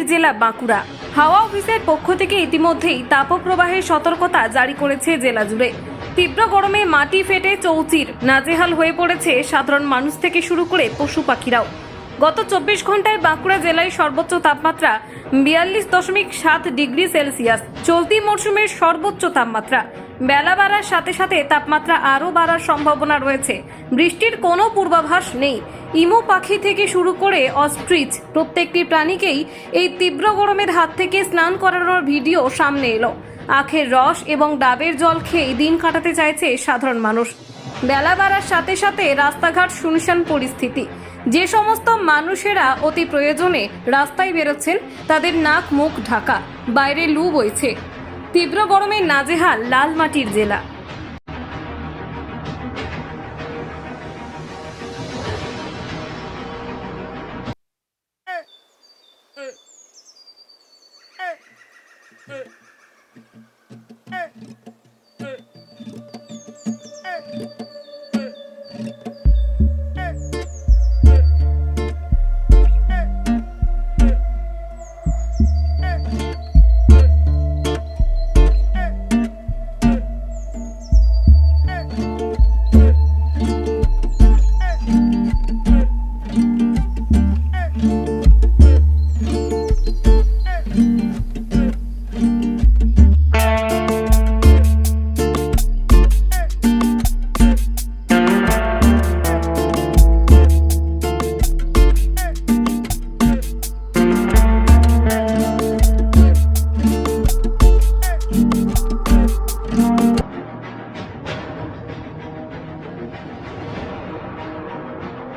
লালমাটির জেলা বাঁকুড়া। হাওয়া অফিসের পক্ষ থেকে ইতিমধ্যেই তাপপ্রবাহের সতর্কতা জারি করেছে জেলা জুড়ে। তীব্র গরমে মাটি ফেটে চৌচির নাজেহাল হয়ে পড়েছে সাধারণ মানুষ থেকে শুরু করে পশু পাখিরাও। গত 24 ঘন্টায় বাঁকুড়া জেলায় সর্বোচ্চ তাপমাত্রা 42.7 ডিগ্রি সেলসিয়াস। চলতি মরশুমের সর্বোচ্চ তাপমাত্রা। বেলা বাড়ার সাথে সাথে তাপমাত্রা আরও বাড়ার সম্ভাবনা রয়েছে। বৃষ্টির কোনো পূর্বাভাস নেই। ইমু পাখি থেকে শুরু করে অস্ট্রিচ প্রত্যেকটি প্রাণীকেই এই তীব্র গরমের হাত থেকে স্নান করানোর ভিডিও সামনে এলো। আখের রস এবং ডাবের জল খেয়ে দিন কাটাতে চাইছে সাধারণ মানুষ। বেলা বাড়ার সাথে সাথে রাস্তাঘাট শুনশান পরিস্থিতি। যে সমস্ত মানুষেরা অতি প্রয়োজনে রাস্তায় বেরোচ্ছেন তাদের নাক মুখ ঢাকা, বাইরে লু বইছে। তীব্র গরমে নাজেহাল লালমাটির জেলা।